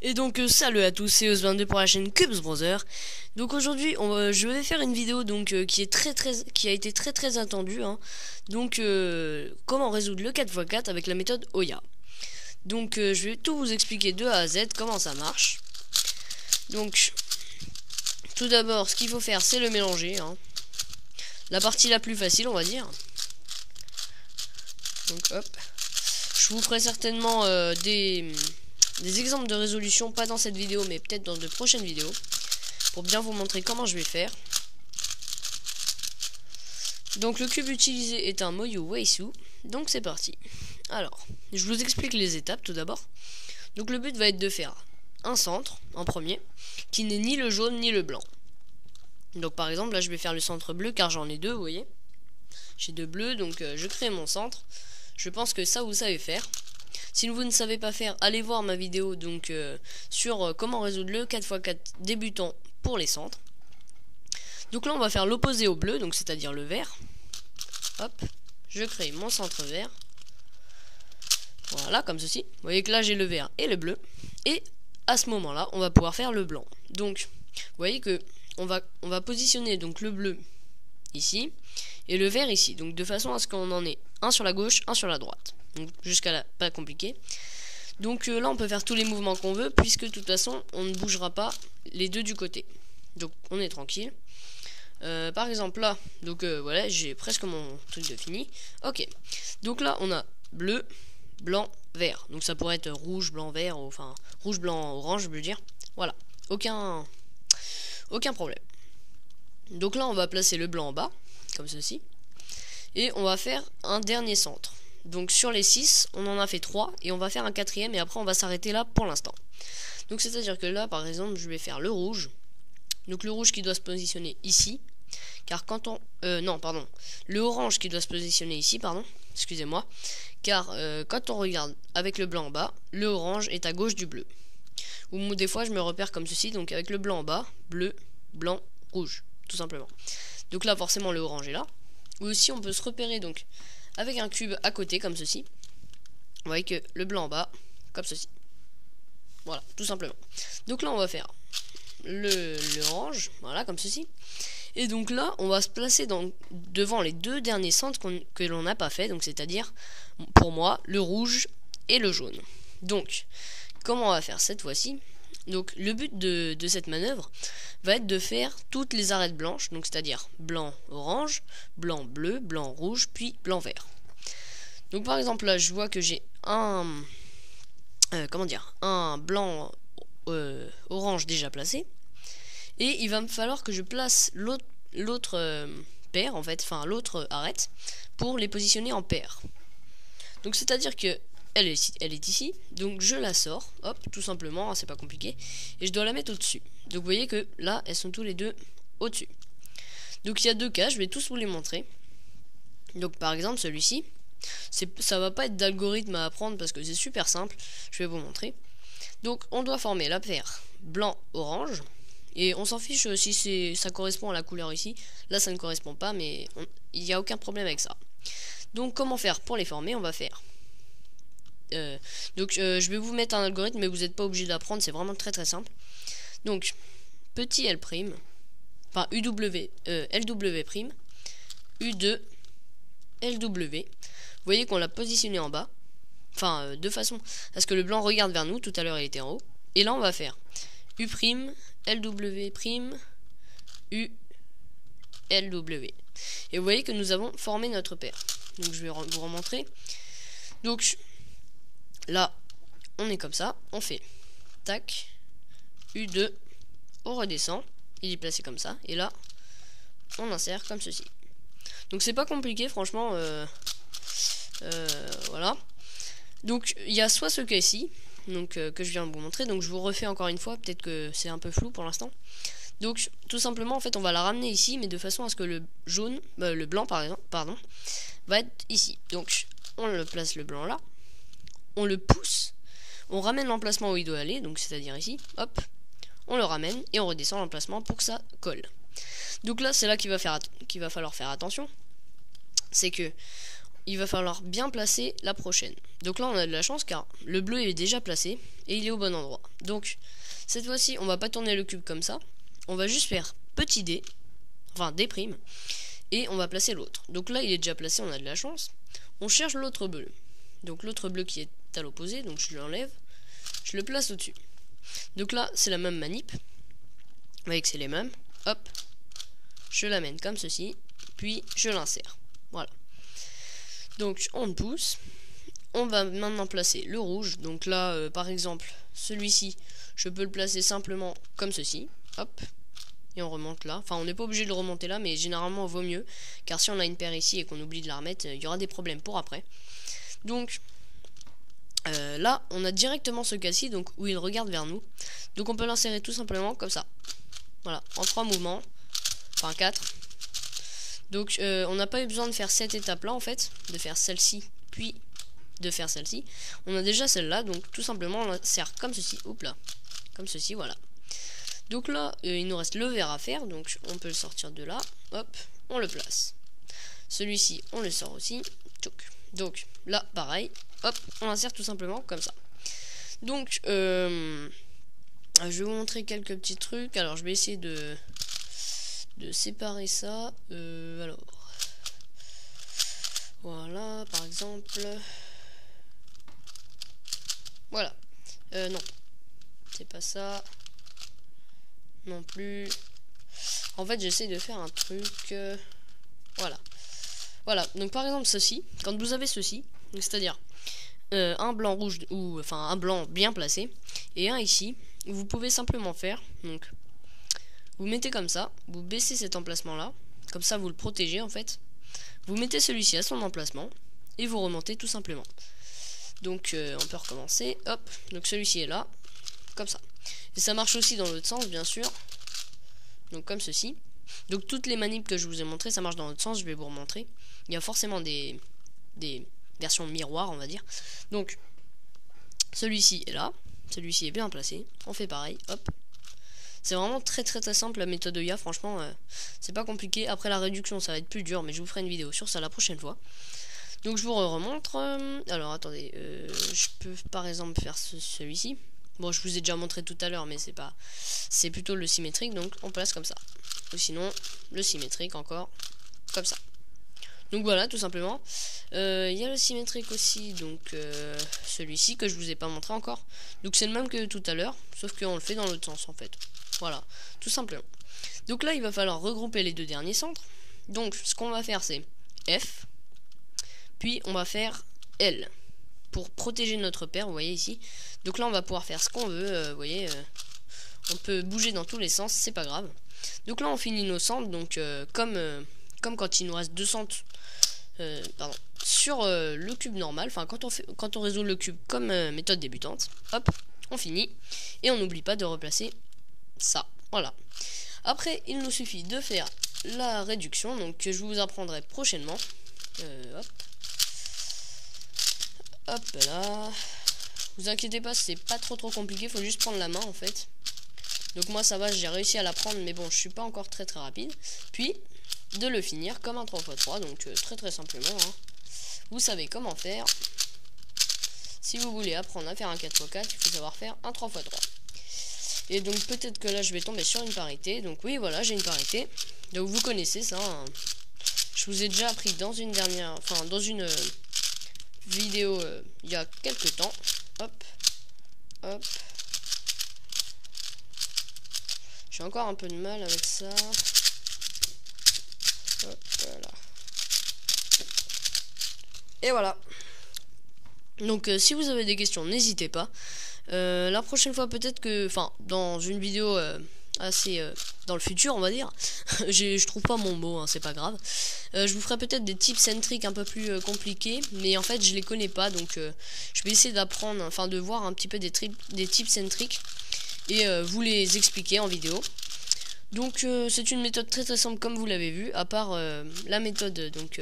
Et donc salut à tous, c'est Os22 pour la chaîne Cubes Brother. Donc aujourd'hui je vais faire une vidéo donc qui a été très attendue hein. Donc comment résoudre le 4x4 avec la méthode Oya. Donc je vais tout vous expliquer de A à Z comment ça marche. Donc tout d'abord ce qu'il faut faire c'est le mélanger hein. La partie la plus facile on va dire. Donc hop, je vous ferai certainement des exemples de résolution, pas dans cette vidéo mais peut-être dans de prochaines vidéos, pour bien vous montrer comment je vais faire. Donc le cube utilisé est un Moyu Weisu, donc c'est parti. Alors, je vous explique les étapes tout d'abord. Donc le but va être de faire un centre en premier, qui n'est ni le jaune ni le blanc. Donc par exemple là je vais faire le centre bleu car j'en ai deux, vous voyez. J'ai deux bleus, donc je crée mon centre. Je pense que ça vous savez faire. Si vous ne savez pas faire, allez voir ma vidéo donc sur comment résoudre le 4x4 débutant pour les centres. Donc là on va faire l'opposé au bleu, donc c'est-à-dire le vert. Hop, je crée mon centre vert. Voilà, comme ceci. Vous voyez que là j'ai le vert et le bleu. Et à ce moment-là, on va pouvoir faire le blanc. Donc, vous voyez que on va positionner donc le bleu ici et le vert ici. Donc de façon à ce qu'on en ait un sur la gauche, un sur la droite. Donc jusqu'à là, pas compliqué. Donc là on peut faire tous les mouvements qu'on veut, puisque de toute façon on ne bougera pas les deux du côté. Donc on est tranquille. Par exemple là, donc voilà, j'ai presque mon truc de fini. Ok, donc là on a bleu, blanc, vert. Donc ça pourrait être rouge, blanc, vert, enfin rouge, blanc, orange je veux dire. Voilà, aucun problème. Donc là on va placer le blanc en bas, comme ceci. Et on va faire un dernier centre. Donc sur les 6, on en a fait 3 et on va faire un quatrième et après on va s'arrêter là pour l'instant. Donc c'est à dire que là par exemple je vais faire le rouge. Donc le rouge qui doit se positionner ici. Car quand on... non pardon. Le orange qui doit se positionner ici, pardon. Excusez-moi. Car quand on regarde avec le blanc en bas, le orange est à gauche du bleu. Ou des fois je me repère comme ceci. Donc avec le blanc en bas, bleu, blanc, rouge. Tout simplement. Donc là forcément le orange est là. Ou aussi on peut se repérer donc avec un cube à côté comme ceci. Vous voyez que le blanc en bas, comme ceci. Voilà, tout simplement. Donc là on va faire l'orange, voilà, comme ceci. Et donc là on va se placer devant les deux derniers centres que l'on n'a pas fait. Donc c'est-à-dire, pour moi, le rouge et le jaune. Donc, comment on va faire cette fois-ci? Donc le but de cette manœuvre va être de faire toutes les arêtes blanches, donc c'est-à-dire blanc orange, blanc bleu, blanc rouge, puis blanc vert. Donc par exemple là je vois que j'ai un un blanc orange déjà placé, et il va me falloir que je place l'autre paire en fait, enfin l'autre arête, pour les positionner en paire. Donc c'est-à-dire que elle est ici, donc je la sors, hop, tout simplement, hein, c'est pas compliqué, et je dois la mettre au-dessus. Donc vous voyez que là, elles sont tous les deux au-dessus. Donc il y a deux cas, je vais tous vous les montrer. Donc par exemple celui-ci, ça va pas être d'algorithme à apprendre parce que c'est super simple, je vais vous montrer. Donc on doit former la paire blanc-orange, et on s'en fiche si ça correspond à la couleur ici. Là ça ne correspond pas, mais il n'y a aucun problème avec ça. Donc comment faire pour les former? On va faire... je vais vous mettre un algorithme, mais vous n'êtes pas obligé d'apprendre, c'est vraiment très simple. Donc petit L', enfin UW, LW', U2, LW. Vous voyez qu'on l'a positionné en bas, enfin de façon à ce que le blanc regarde vers nous. Tout à l'heure il était en haut, et là on va faire U', LW', U, LW. Et vous voyez que nous avons formé notre paire. Donc je vais vous remontrer. Donc là, on est comme ça, on fait tac, U2, on redescend, il est placé comme ça, et là, on insère comme ceci. Donc c'est pas compliqué, franchement, voilà. Donc il y a soit ce cas ici, donc que je viens de vous montrer, donc je vous refais encore une fois, peut-être que c'est un peu flou pour l'instant. Donc tout simplement, en fait, on va la ramener ici, mais de façon à ce que le jaune, le blanc par exemple, pardon, va être ici. Donc on le place le blanc là. On le pousse, on ramène l'emplacement où il doit aller, donc c'est-à-dire ici, hop, on le ramène et on redescend l'emplacement pour que ça colle. Donc là, c'est là qu'il va falloir faire attention. C'est que il va falloir bien placer la prochaine. Donc là on a de la chance car le bleu est déjà placé et il est au bon endroit. Donc cette fois-ci on va pas tourner le cube comme ça, on va juste faire petit d, enfin d', et on va placer l'autre. Donc là il est déjà placé, on a de la chance. On cherche l'autre bleu. Donc l'autre bleu qui est à l'opposé, donc je l'enlève, je le place au-dessus. Donc là c'est la même manip, vous voyez que c'est les mêmes, hop, je l'amène comme ceci, puis je l'insère, voilà. Donc on pousse, on va maintenant placer le rouge, donc là par exemple celui-ci, je peux le placer simplement comme ceci, hop, et on remonte là, enfin on n'est pas obligé de le remonter là, mais généralement vaut mieux, car si on a une paire ici et qu'on oublie de la remettre, il y aura des problèmes pour après. Donc là on a directement ce cas-ci, donc où il regarde vers nous, donc on peut l'insérer tout simplement comme ça, voilà, en 3 mouvements, enfin 4. Donc on n'a pas eu besoin de faire cette étape là en fait, de faire celle-ci puis de faire celle-ci. On a déjà celle-là, donc tout simplement on l'insère comme ceci, hop là, comme ceci, voilà. Donc là il nous reste le vert à faire, donc on peut le sortir de là, hop, on le place. Celui-ci on le sort aussi, donc là pareil, hop, on l'insère tout simplement comme ça. Donc je vais vous montrer quelques petits trucs. Alors je vais essayer de séparer ça. Alors voilà, par exemple, voilà, non, c'est pas ça non plus. En fait j'essaie de faire un truc, voilà, donc par exemple ceci, quand vous avez ceci, c'est à dire un blanc rouge, ou enfin un blanc bien placé et un ici, vous pouvez simplement faire, donc vous mettez comme ça, vous baissez cet emplacement là, comme ça vous le protégez en fait, vous mettez celui-ci à son emplacement et vous remontez tout simplement. Donc on peut recommencer, hop, donc celui-ci est là, comme ça, et ça marche aussi dans l'autre sens bien sûr, donc comme ceci. Donc toutes les manips que je vous ai montrées, ça marche dans l'autre sens, je vais vous remontrer. Il y a forcément des versions miroirs on va dire. Donc celui-ci est là, celui-ci est bien placé, on fait pareil, hop. C'est vraiment très simple la méthode Oya, franchement c'est pas compliqué. Après la réduction ça va être plus dur, mais je vous ferai une vidéo sur ça la prochaine fois. Donc je vous remontre, alors attendez, je peux par exemple faire celui-ci. Bon je vous ai déjà montré tout à l'heure, mais c'est plutôt le symétrique, donc on place comme ça. Ou sinon le symétrique encore comme ça. Donc voilà, tout simplement. Il y a le symétrique aussi, donc celui-ci que je vous ai pas montré encore. Donc c'est le même que tout à l'heure, sauf qu'on le fait dans l'autre sens en fait. Voilà, tout simplement. Donc là il va falloir regrouper les deux derniers centres. Donc ce qu'on va faire c'est F, puis on va faire L pour protéger notre paire, vous voyez ici. Donc là on va pouvoir faire ce qu'on veut, vous voyez, on peut bouger dans tous les sens, c'est pas grave. Donc là on finit nos centres, donc comme quand il nous reste deux centres sur le cube normal, enfin quand on résout le cube comme méthode débutante, hop, on finit et on n'oublie pas de replacer ça, voilà. Après il nous suffit de faire la réduction, donc que je vous apprendrai prochainement. Hop là, vous inquiétez pas, c'est pas trop compliqué, faut juste prendre la main en fait. Donc moi ça va, j'ai réussi à la prendre, mais bon je suis pas encore très rapide. Puis de le finir comme un 3x3, donc très simplement hein. Vous savez comment faire. Si vous voulez apprendre à faire un 4x4, il faut savoir faire un 3x3. Et donc peut-être que là je vais tomber sur une parité. Donc oui voilà, j'ai une parité. Donc vous connaissez ça hein. Je vous ai déjà appris dans une dernière, enfin dans une vidéo il y a quelques temps. Hop, hop. J'ai encore un peu de mal avec ça. Hop, voilà. Et voilà. Donc si vous avez des questions, n'hésitez pas. La prochaine fois peut-être que, enfin dans une vidéo assez dans le futur on va dire, je trouve pas mon mot hein, c'est pas grave, je vous ferai peut-être des tips and tricks un peu plus compliqués, mais en fait je les connais pas, donc je vais essayer d'apprendre, enfin de voir un petit peu des tips and tricks et vous les expliquer en vidéo. Donc c'est une méthode très simple comme vous l'avez vu, à part la méthode donc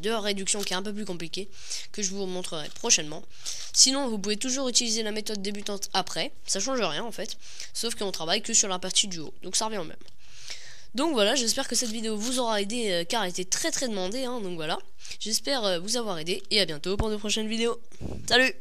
de réduction qui est un peu plus compliquée, que je vous montrerai prochainement. Sinon vous pouvez toujours utiliser la méthode débutante après, ça change rien en fait, sauf qu'on travaille que sur la partie du haut, donc ça revient au même. Donc voilà, j'espère que cette vidéo vous aura aidé car elle était très demandée, hein, donc voilà. J'espère vous avoir aidé et à bientôt pour de prochaines vidéos. Salut!